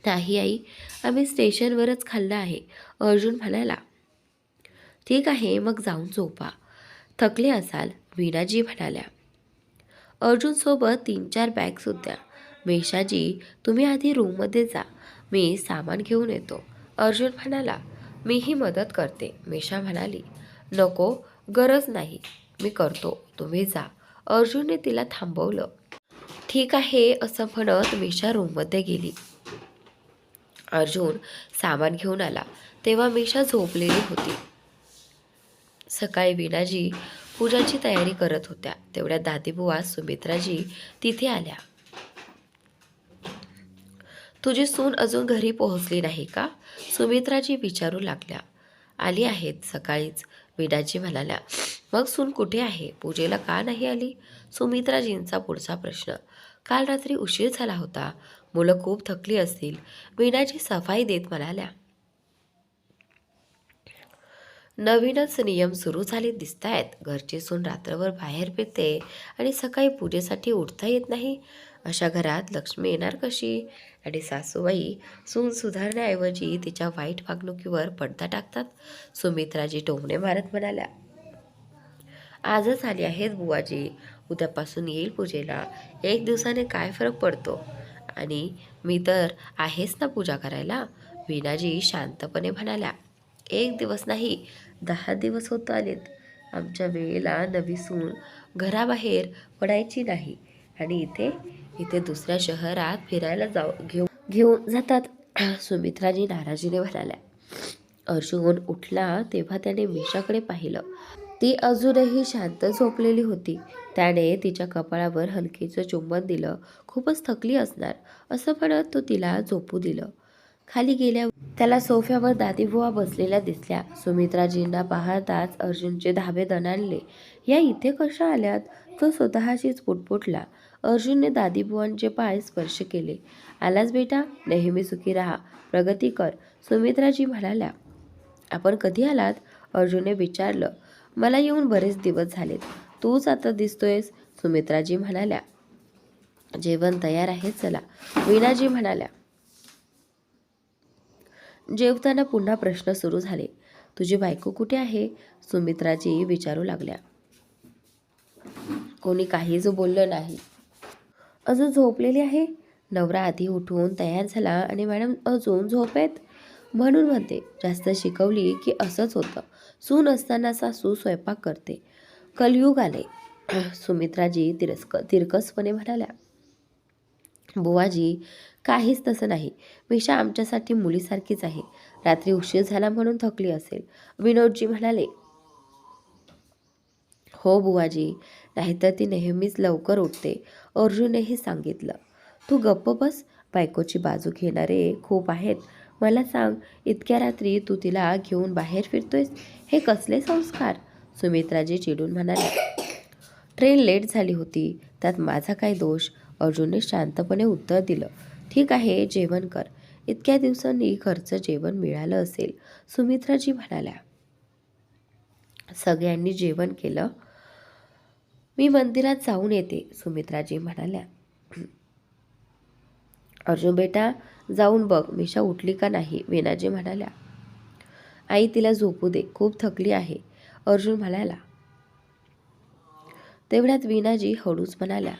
नाही आई, आम्ही स्टेशनवरच खाल्लं आहे. अर्जुन म्हणाला. ठीक आहे, मग जाऊन झोपा. थकले असाल. वीणाजी म्हणाल्या. अर्जुनसोबत 3-4 बॅग्स होत्या. मेशाजी, तुम्ही आधी रूममध्ये जा. मी सामान घेऊन येतो. अर्जुन म्हणाला. मीही मदत करते. मेशा म्हणाली. नको, गरज नाही. मी करतो. तुम्ही जा. अर्जुनने तिला थांबवलं. ठीक आहे असं म्हणत मिशा रूममध्ये गेली. अर्जुन सामान घेऊन आला तेव्हा मिशा झोपलेली होती. सकाळी वीणाजी पूजाची तयारी करत होत्या. तेवढ्या दादीबुवा सुमित्राजी तिथे आल्या. तुझी सून अजून घरी पोहोचली नाही का. सुमित्राजी विचारू लागल्या. आली आहेत सकाळीच. वीणाजी म्हणाल्या. मग सून कुठे आहे. पूजेला का नाही आली. सुमित्राजींचा पुढचा प्रश्न. काल रात्री उशीर झाला होता. मुलं खूप थकली असतील. वीणाजी सफाई देत म्हणाल्या. नवीनच नियम सुरू झाले दिसतायत. घरची सून रात्रभर बाहेर फिरते आणि सकाळी पूजेसाठी उठता येत नाही. अशा घरात लक्ष्मी येणार कशी. आणि सासूबाई सून सुधारण्याऐवजी तिच्या वाईट वागणुकीवर पडदा टाकतात. सुमित्राजी टोमणे मारत म्हणाल्या. आजच आली आहेत बुवाजी. उद्यापासून येईल पूजेला. 1 दिवसाने काय फरक पडतो. आणि मी तर आहेच ना पूजा करायला. वीणाजी शांतपणे म्हणाल्या. 1 दिवस नाही, 10 दिवस होत आलेत. आमच्या वेळेला नवी सून घराबाहेर पडायची नाही. आणि इथे दुसऱ्या शहरात फिरायला घेऊन जातात. सुमित्राजी नाराजीने म्हणाल्या. अर्जुन उठला तेव्हा त्याने मिशाकडे पाहिलं. ती अजूनही शांत झोपलेली होती. त्याने तिच्या कपाळावर हलकेचं चुंबन दिलं. खूपच थकली असणार असं म्हणत तो तिला झोपू दिलं. खाली गेल्यावर त्याला सोफ्यावर दादीबुवा बसलेल्या दिसल्या. सुमित्राजींना पाहताच अर्जुनचे धाबे दणाणले. या इथे कशा आल्यात. तो स्वतःशीच पुटपुटला. अर्जुनने दादीबुवांचे पाय स्पर्श केले. आलास बेटा. नेहमी सुखी राहा. प्रगती कर. सुमित्राजी म्हणाल्या. आपण कधी आलात. अर्जुनने विचारलं. मला येऊन बरेच दिवस झालेत. तूच आता दिसतोयस. सुमित्राजी म्हणाल्या. जेवण तयार आहे चला. वीणाजी म्हणाल्या. जेवताना पुन्हा प्रश्न सुरू झाले. तुझी बायको कुठे आहे. सुमित्राजी विचारू लागल्या. कोणी काहीच बोललं नाही. अजून झोपलेली आहे. नवरा आधी उठून तयार झाला आणि मॅडम अजून झोपेत. म्हणून म्हणते जास्त शिकवली की असंच होतं. सून असताना सासू स्वयंपाक करते. कलयुग आले. सुमित्राजी तिरकसपणे म्हणाल्या. बुवाजी, काहीच तसं नाही. मिशा आमच्यासाठी मुलीसारखीच आहे. रात्री उशीर झाला म्हणून थकली असेल. विनोदजी म्हणाले. हो बुवाजी, नाहीतर ती नेहमीच लवकर उठते, अर्जुननेही सांगितलं. तू गप्प बस, बायकोची बाजू घेणारे खूप आहेत. मला सांग, इतक्या रात्री तू तिला घेऊन बाहेर फिरतोयस, हे कसले संस्कार? सुमित्राजी चिडून म्हणाल्या. ट्रेन लेट झाली होती, त्यात माझा काय दोष? अर्जुनने शांतपणे उत्तर दिलं. ठीक आहे, जेवण कर. इतक्या दिवसांनी घरचं जेवण मिळालं असेल, सुमित्राजी म्हणाल्या. सगळ्यांनी जेवण केलं. मी मंदिरात जाऊन येते, सुमित्राजी म्हणाल्या. अर्जुन बेटा, जाऊन बघ मिशा उठली का नाही, वीणाजी म्हणाल्या. आई तिला झोपू दे, खूप थकली आहे, अर्जुन म्हणाला. तेवढ्यात वीणाजी हळूच म्हणाल्या.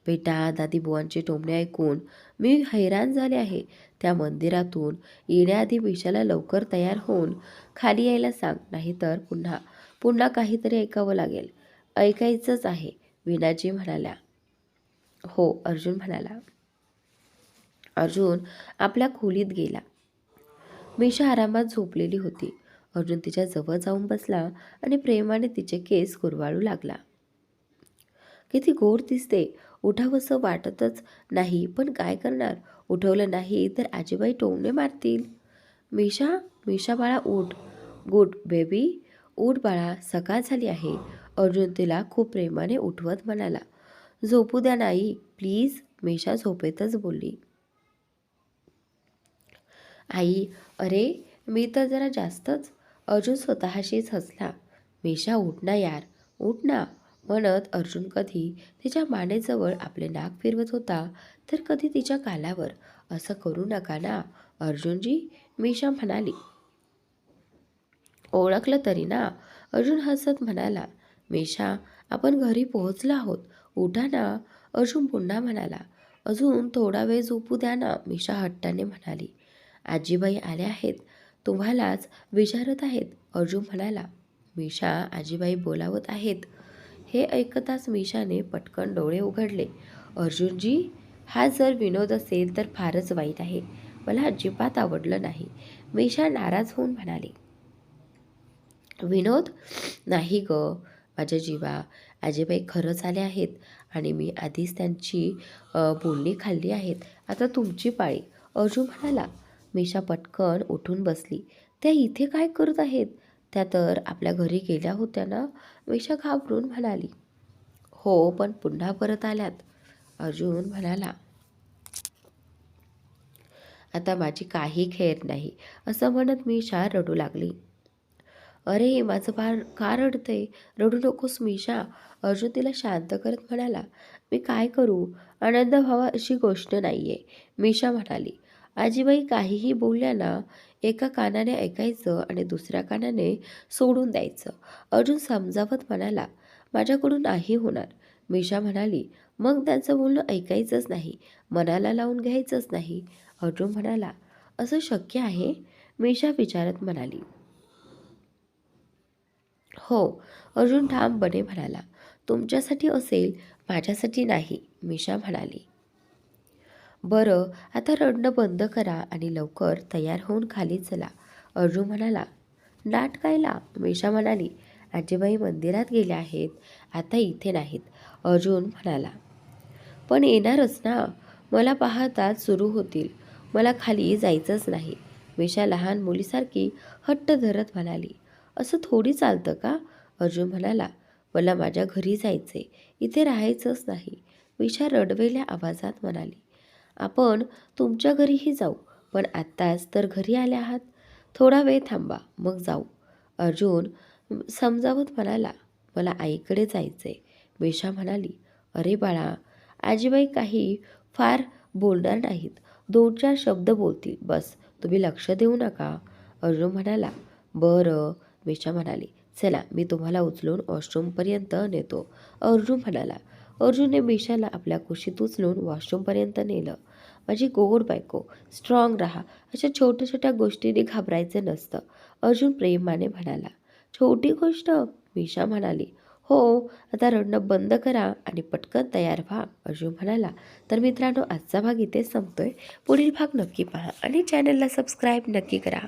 बेटा, दादीबुवांचे टोमणे ऐकून मी हैराण झाले आहे. त्या मंदिरातून येण्याआधी मिशाला लवकर तयार होऊन खाली यायला सांग, नाहीतर पुन्हा पुन्हा काहीतरी ऐकावं लागेल. ऐकायचंच आहे, वीणाजी म्हणाल्या. हो, अर्जुन म्हणाला. अर्जुन आपल्या खोलीत गेला. मिशा आरामात झोपलेली होती. अर्जुन तिच्या जवळ जाऊन बसला आणि प्रेमाने तिचे केस कुरवाळू लागला. किती गोड दिसते, उठावंसं वाटतच नाही, पण काय करणार, उठवलं नाही तर आजीबाई टोमणे मारतील. मिशा, मिशा बाळा उठ. गुड बेबी, उठ बाळा, सकाळ झाली आहे, अर्जुन तिला खूप प्रेमाने उठवत म्हणाला. झोपू द्या नाही प्लीज, मिशा झोपेतच बोलली. आई, अरे मी तर जरा जास्तच, अर्जुन स्वतःशीच हसला. मिशा उठ ना यार, उठ ना, म्हणत अर्जुन कधी तिच्या मानेजवळ आपले नाक फिरवत होता, तर कधी तिच्या गालावर. असं करू नका ना अर्जुनजी, मिशा म्हणाली. ओळखलं तरी ना, अर्जुन हसत म्हणाला. मिशा, आपण घरी पोहोचलो आहोत, उठा ना, अर्जुन पुन्हा म्हणाला. अजून थोडा वेळ झोपू द्या ना, मिशा हट्टाने म्हणाली. आजीबाई आल्या आहेत, तुम्हालाच विचारत आहेत, अर्जुन म्हणाला. मिशा, आजीबाई बोलावत आहेत. हे ऐकताच मिशाने पटकन डोळे उघडले. अर्जुनजी, हा जर विनोद असेल तर फारच वाईट आहे, मला अजिबात आवडलं नाही, मिशा नाराज होऊन म्हणाली. विनोद नाही ग माझ्या जीवा, आजीबाई खरंच आले आहेत आणि मी आधीच त्यांची बोलणी खाल्ली आहेत. आता तुमची पाळी, अर्जुन म्हणाला. मिशा पटकन उठून बसली. त्या इथे काय करत आहेत? त्या तर आपल्या घरी गेल्या होत्या ना, मिशा घाबरून म्हणाली. हो, पण पुन्हा परत आल्यात, अर्जुन म्हणाला. आता माझी काही खैर नाही, असं म्हणत मिशा रडू लागली. अरे माझं बाळ का रडतंय, रडू नकोस मिशा, अर्जुन तिला शांत करत म्हणाला. मी काय करू, आनंद व्हावा अशी गोष्ट नाहीये, मिशा म्हणाली. आजीबाई काहीही बोलल्या ना, एका कानाने ऐकायचं आणि दुसऱ्या कानाने सोडून द्यायचं, अर्जुन समजावत म्हणाला. माझ्याकडून नाही होणार, मिशा म्हणाली. मग त्यांचं बोलणं ऐकायचंच नाही, मनाला लावून घ्यायचंच नाही, अर्जुन म्हणाला. असं शक्य आहे, मिशा विचारत म्हणाली. हो, अर्जुन ठामपणे म्हणाला. तुमच्यासाठी असेल, माझ्यासाठी नाही, मिशा म्हणाली. बरं, आता रडणं बंद करा आणि लवकर तयार होऊन खाली चला, अर्जुन म्हणाला. नाटकायला, मिशा म्हणाली. आजीबाई मंदिरात गेल्या आहेत, आता इथे नाहीत, अर्जुन म्हणाला. पण येणारच ना, मला पाहताच सुरू होतील, मला खाली जायचंच नाही, मिशा लहान मुलीसारखी हट्ट धरत म्हणाली. असं थोडी चालतं का, अर्जुन म्हणाला. मला माझ्या घरी जायचे, इथे राहायचंच नाही, मिशा रडवेल्या आवाजात म्हणाली. आपण तुमच्या घरीही जाऊ, पण आत्ताच तर घरी आले आहात, थोडा वेळ थांबा मग जाऊ, अर्जुन समजावत म्हणाला. मला आईकडे जायचे, मिशा म्हणाली. अरे बाळा, आजीबाई काही फार बोलणार नाहीत, 2-4 शब्द बोलतील बस, तुम्ही लक्ष देऊ नका, अर्जुन म्हणाला. बरं, मिशा म्हणाली. चला, मी तुम्हाला उचलून वॉशरूमपर्यंत नेतो, अर्जुन म्हणाला. अर्जुनने मिशाला आपल्या कुशीत उचलून वॉशरूमपर्यंत नेलं. माझी गोड बायको, स्ट्रॉंग राहा, अशा छोट्या छोट्या गोष्टींनी घाबरायचं नसतं, अर्जुन प्रेमाने म्हणाला. छोटी गोष्ट, मिशा म्हणाली. हो, आता रडणं बंद करा आणि पटकन तयार व्हा, अर्जुन म्हणाला. तर मित्रांनो, आजचा भाग इथेच संपतोय. पुढील भाग नक्की पहा आणि चॅनलला सबस्क्राईब नक्की करा.